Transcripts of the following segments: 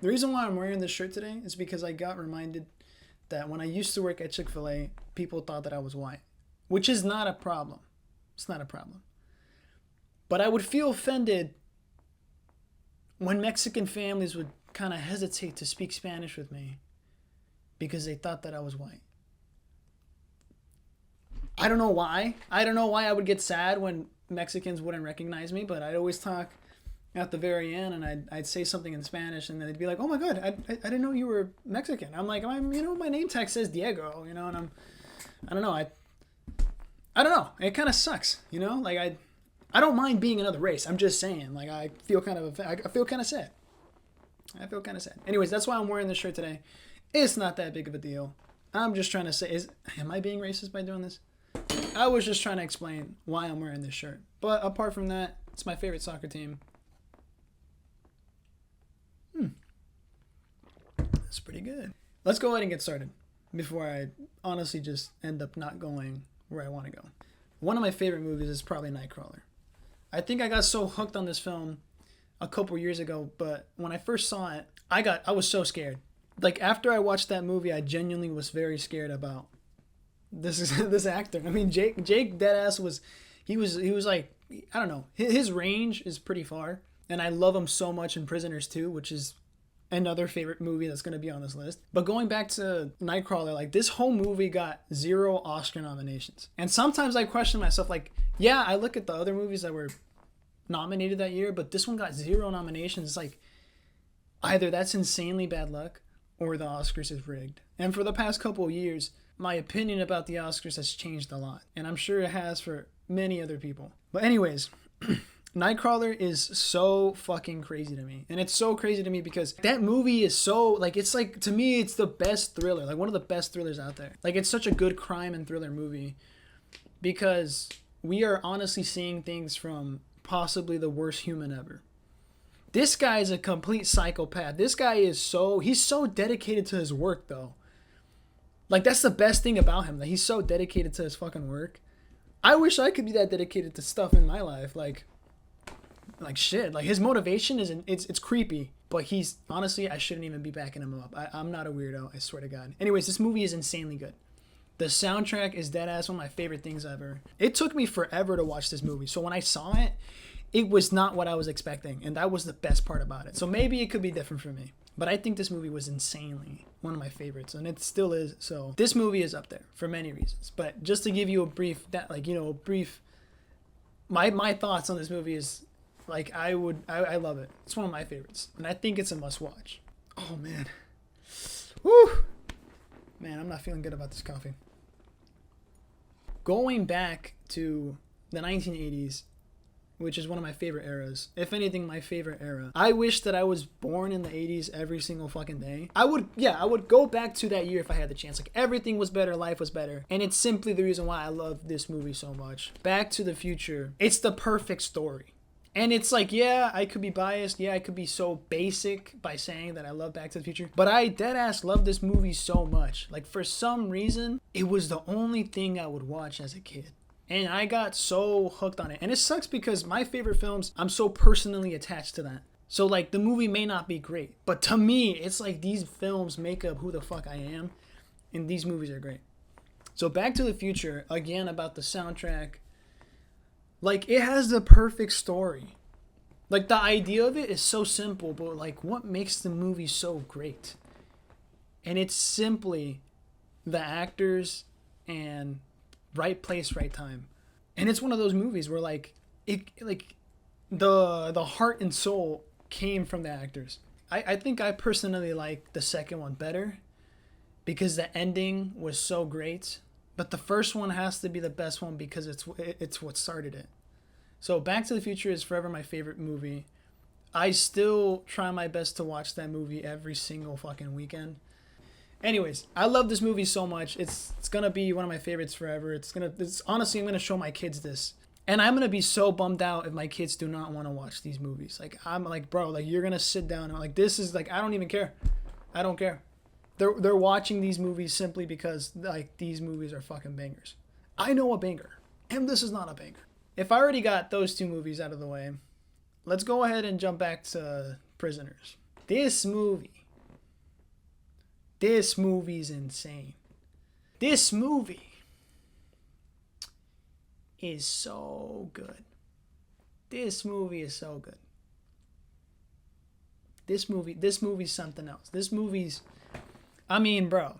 The reason why I'm wearing this shirt today is because I got reminded that when I used to work at Chick-fil-A, people thought that I was white, which is not a problem. It's not a problem. But I would feel offended when Mexican families would kind of hesitate to speak Spanish with me because they thought that I was white. I don't know why. I don't know why I would get sad when Mexicans wouldn't recognize me, but I'd always talk at the very end and I'd say something in Spanish and then they'd be like, oh my God, I didn't know you were Mexican. I'm like, my name tag says Diego, and I don't know. I don't know. It kind of sucks, like I don't mind being another race. I'm just saying, like, I feel kind of sad. I feel kind of sad. Anyways, that's why I'm wearing this shirt today. It's not that big of a deal. I'm just trying to say, am I being racist by doing this? I was just trying to explain why I'm wearing this shirt. But apart from that, it's my favorite soccer team. That's pretty good. Let's go ahead and get started before I honestly just end up not going where I want to go. One of my favorite movies is probably Nightcrawler. I think I got so hooked on this film a couple years ago, but when I first saw it, I was so scared. Like, after I watched that movie, I genuinely was very scared about this actor. I mean, Jake Deadass was like, I don't know, his range is pretty far, and I love him so much in Prisoners 2, which is another favorite movie that's going to be on this list. But going back to Nightcrawler, like, this whole movie got 0 Oscar nominations. And sometimes I question myself, like, yeah, I look at the other movies that were nominated that year, but this one got 0 nominations. It's like, either that's insanely bad luck or the Oscars is rigged. And for the past couple of years, my opinion about the Oscars has changed a lot. And I'm sure it has for many other people. But anyways, Nightcrawler is so fucking crazy to me. And it's so crazy to me because that movie is so, like, it's like, to me, it's the best thriller. Like, one of the best thrillers out there. Like, it's such a good crime and thriller movie because we are honestly seeing things from possibly the worst human ever. This guy is a complete psychopath. This guy he's so dedicated to his work, though. Like, that's the best thing about him, that he's so dedicated to his fucking work. I wish I could be that dedicated to stuff in my life. Like shit. Like, his motivation it's creepy, but he's, honestly, I shouldn't even be backing him up. I'm not a weirdo, I swear to God. Anyways, this movie is insanely good. The soundtrack is deadass, one of my favorite things ever. It took me forever to watch this movie. So when I saw it, it was not what I was expecting, and that was the best part about it. So maybe it could be different for me, but I think this movie was insanely one of my favorites, and it still is. So this movie is up there for many reasons. But just to give you a brief, my thoughts on this movie is, like, I love it. It's one of my favorites, and I think it's a must watch. Oh man, woo, man, I'm not feeling good about this coffee. Going back to the 1980s, which is one of my favorite eras. If anything, my favorite era. I wish that I was born in the 80s every single fucking day. I would go back to that year if I had the chance. Like, everything was better, life was better. And it's simply the reason why I love this movie so much. Back to the Future. It's the perfect story. And it's like, yeah, I could be biased. Yeah, I could be so basic by saying that I love Back to the Future. But I deadass love this movie so much. Like, for some reason, it was the only thing I would watch as a kid. And I got so hooked on it. And it sucks because my favorite films, I'm so personally attached to that. So, like, the movie may not be great, but to me, it's like these films make up who the fuck I am. And these movies are great. So Back to the Future, again, about the soundtrack. Like, it has the perfect story. Like, the idea of it is so simple, but, like, what makes the movie so great? And it's simply the actors and right place, right time. And it's one of those movies where, like, the heart and soul came from the actors. I think I personally like the second one better because the ending was so great. But the first one has to be the best one because it's what started it. So Back to the Future is forever my favorite movie. I still try my best to watch that movie every single fucking weekend. Anyways, I love this movie so much. It's gonna be one of my favorites forever. Honestly, I'm gonna show my kids this. And I'm gonna be so bummed out if my kids do not want to watch these movies. Like, I'm like, bro, like, you're gonna sit down and, like, this is, like, I don't even care. I don't care. They're watching these movies simply because, like, these movies are fucking bangers. I know a banger, and this is not a banger. If I already got those two movies out of the way, let's go ahead and jump back to Prisoners. This movie. This movie's insane. This movie is so good. This movie is so good. This movie's something else. This movie's, I mean, bro.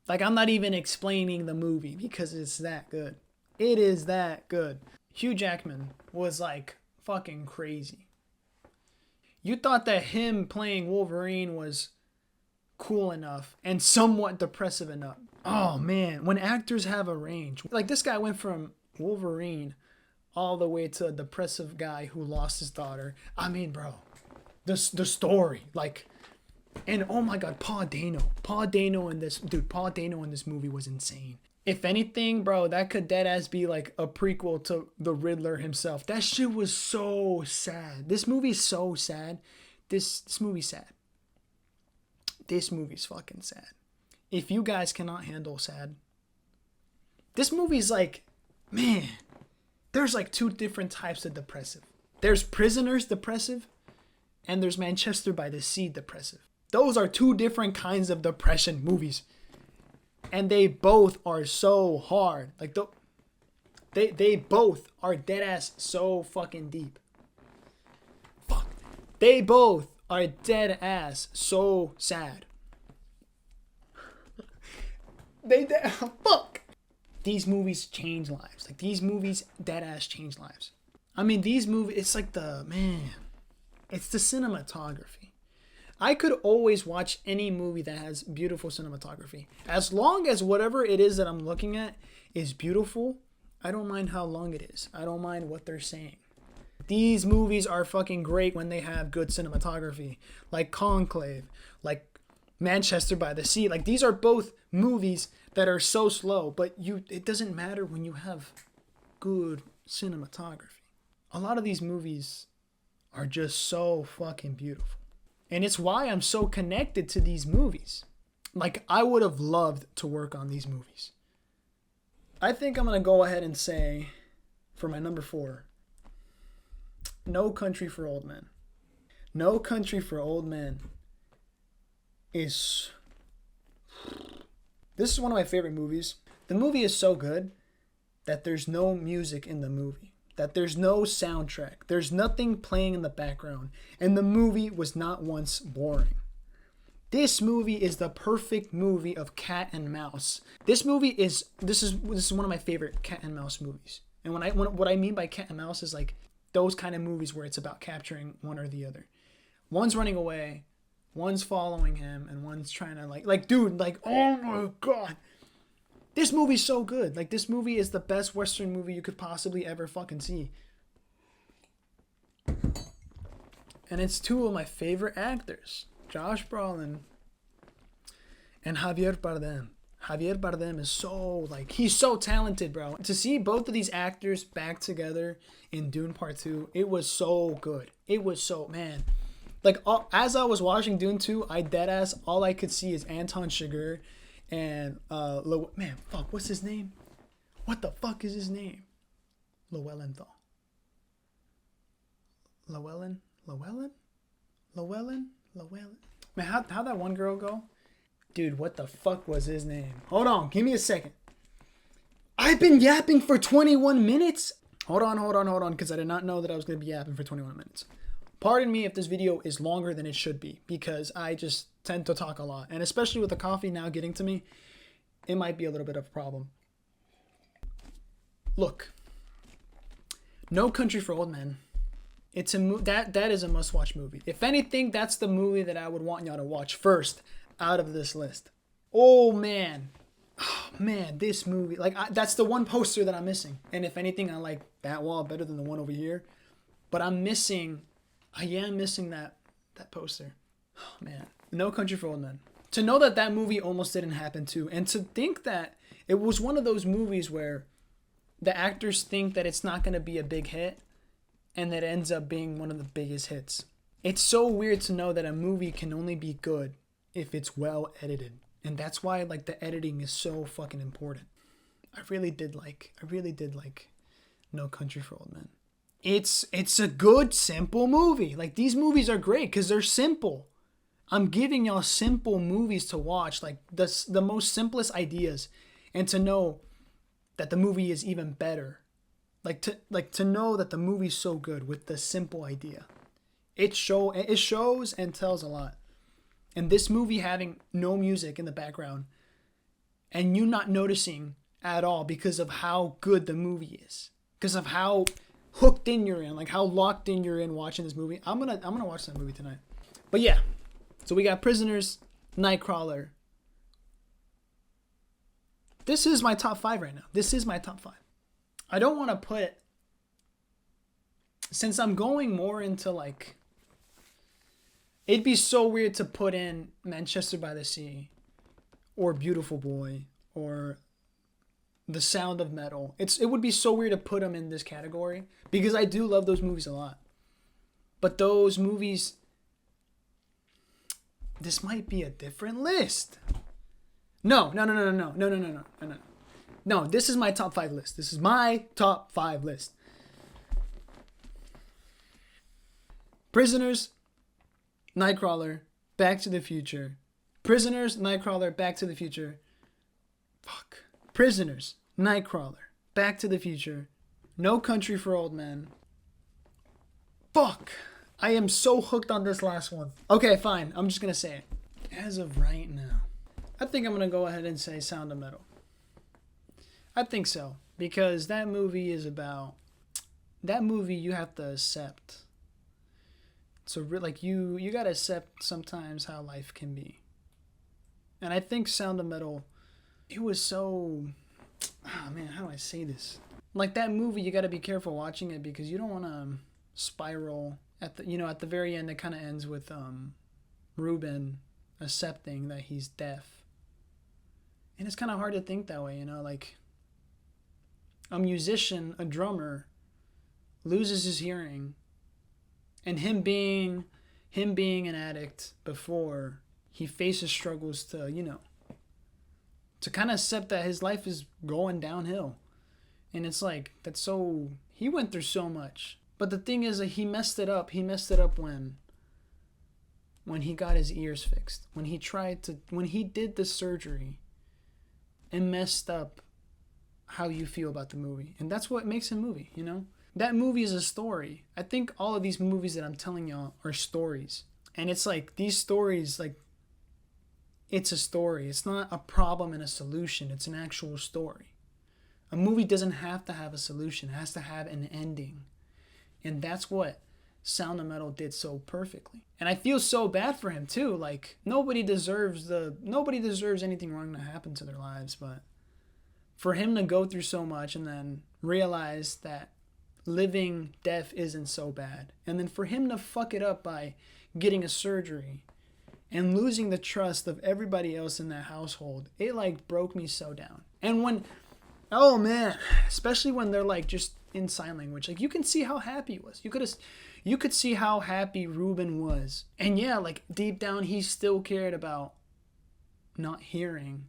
Like, I'm not even explaining the movie because it's that good. It is that good. Hugh Jackman was like fucking crazy. You thought that him playing Wolverine was cool enough and somewhat depressive enough. Oh man, when actors have a range. Like, this guy went from Wolverine all the way to a depressive guy who lost his daughter. I mean, bro, the story, like, and oh my god, Paul Dano in this movie was insane. If anything, bro, that could deadass be like a prequel to the Riddler himself. That shit was so sad. This movie's so sad. This movie's sad. This movie's fucking sad. If you guys cannot handle sad, this movie's like, man, there's like two different types of depressive. There's Prisoners depressive, and there's Manchester by the Sea depressive. Those are two different kinds of depression movies. And they both are so hard. Like, they both are dead ass so fucking deep. Fuck. They both are dead ass so sad. Fuck. These movies change lives. Like, these movies dead ass change lives. I mean, these movies, it's like it's the cinematography. I could always watch any movie that has beautiful cinematography. As long as whatever it is that I'm looking at is beautiful, I don't mind how long it is. I don't mind what they're saying. These movies are fucking great when they have good cinematography. Like Conclave, like Manchester by the Sea. Like, these are both movies that are so slow, but it doesn't matter when you have good cinematography. A lot of these movies are just so fucking beautiful. And it's why I'm so connected to these movies. Like, I would have loved to work on these movies. I think I'm going to go ahead and say, for my number 4, No Country for Old Men. No Country for Old Men is... This is one of my favorite movies. The movie is so good that there's no music in the movie. That there's no soundtrack. There's nothing playing in the background. And the movie was not once boring. This movie is the perfect movie of cat and mouse. This is one of my favorite cat and mouse movies. And what I mean by cat and mouse is like those kind of movies where it's about capturing one or the other. One's running away, one's following him, and one's trying to like dude, like, oh my god. This movie's so good. Like, this movie is the best Western movie you could possibly ever fucking see. And it's two of my favorite actors. Josh Brolin and Javier Bardem. Javier Bardem is so, like, he's so talented, bro. To see both of these actors back together in Dune Part 2, it was so good. It was so, man. Like, as I was watching Dune 2, all I could see is Anton Chigurh and, man, fuck, what's his name? What the fuck is his name? Llewellyn. Man, how'd that one girl go? Dude, what the fuck was his name? Hold on, give me a second. I've been yapping for 21 minutes? Hold on, because I did not know that I was going to be yapping for 21 minutes. Pardon me if this video is longer than it should be, because I just tend to talk a lot. And especially with the coffee now getting to me, it might be a little bit of a problem. Look, No Country for Old Men. It's that is a must-watch movie. If anything, that's the movie that I would want y'all to watch first out of this list. Oh man, this movie, like, that's the one poster that I'm missing. And if anything, I like that wall better than the one over here. But I am missing that poster. Oh man, No Country for Old Men. To know that movie almost didn't happen too, and to think that it was one of those movies where the actors think that it's not going to be a big hit, and that ends up being one of the biggest hits. It's so weird to know that a movie can only be good if it's well edited. And that's why, like, the editing is so fucking important. I really did like No Country for Old Men. It's a good, simple movie. Like, these movies are great because they're simple. I'm giving y'all simple movies to watch, like the most simplest ideas, and to know that the movie is even better. To know that the movie's so good with the simple idea. It shows and tells a lot. And this movie having no music in the background and you not noticing at all because of how good the movie is. Because of how hooked in you're in, like how locked in you're in watching this movie. I'm gonna watch that movie tonight. But yeah. So we got Prisoners, Nightcrawler. This is my top 5 right now. This is my top 5. I don't want to put, since I'm going more into like, it'd be so weird to put in Manchester by the Sea or Beautiful Boy or The Sound of Metal. It would be so weird to put them in this category because I do love those movies a lot. But those movies, this might be a different list. No. No, this is my top 5 list. This is my top 5 list. Prisoners, Nightcrawler, Back to the Future. Prisoners, Nightcrawler, Back to the Future. Fuck. Prisoners, Nightcrawler, Back to the Future. No Country for Old Men. Fuck. I am so hooked on this last one. Okay, fine. I'm just going to say it. As of right now, I think I'm going to go ahead and say Sound of Metal. I think so. Because that movie is about... That movie you have to accept. So, like, you got to accept sometimes how life can be. And I think Sound of Metal, it was so... Ah, man, how do I say this? Like, that movie, you got to be careful watching it because you don't want to spiral... At the very end, it kind of ends with Ruben accepting that he's deaf. And it's kind of hard to think that way, like a musician, a drummer, loses his hearing, and him being an addict before, he faces struggles to kind of accept that his life is going downhill. And it's like, he went through so much. But the thing is that he messed it up. He messed it up when he got his ears fixed. When he did the surgery and messed up how you feel about the movie. And that's what makes a movie, That movie is a story. I think all of these movies that I'm telling y'all are stories. And it's like, these stories, like, it's a story. It's not a problem and a solution. It's an actual story. A movie doesn't have to have a solution. It has to have an ending. And that's what Sound of Metal did so perfectly. And I feel so bad for him too. Like, nobody deserves anything wrong to happen to their lives, but for him to go through so much and then realize that living deaf isn't so bad, and then for him to fuck it up by getting a surgery and losing the trust of everybody else in that household, it like broke me so down. And when, oh man, especially when they're like just in sign language, like you can see how happy he was. You could see how happy Ruben was. And yeah, like deep down he still cared about not hearing,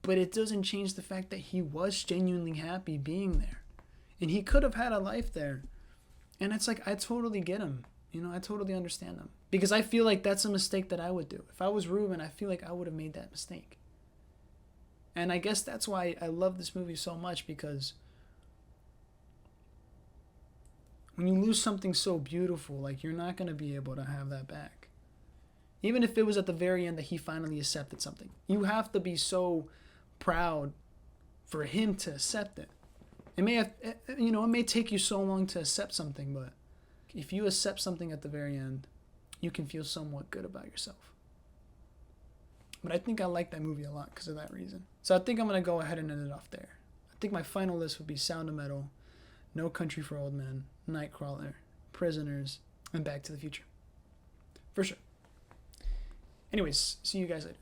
but it doesn't change the fact that he was genuinely happy being there. And he could have had a life there. And it's like, I totally get him. I totally understand him. Because I feel like that's a mistake that I would do. If I was Ruben, I feel like I would have made that mistake. And I guess that's why I love this movie so much, because when you lose something so beautiful, like, you're not going to be able to have that back. Even if it was at the very end that he finally accepted something. You have to be so proud for him to accept it. It may take you so long to accept something, but if you accept something at the very end, you can feel somewhat good about yourself. But I think I like that movie a lot because of that reason. So I think I'm going to go ahead and end it off there. I think my final list would be Sound of Metal, No Country for Old Men, Nightcrawler, Prisoners, and Back to the Future. For sure. Anyways, see you guys later.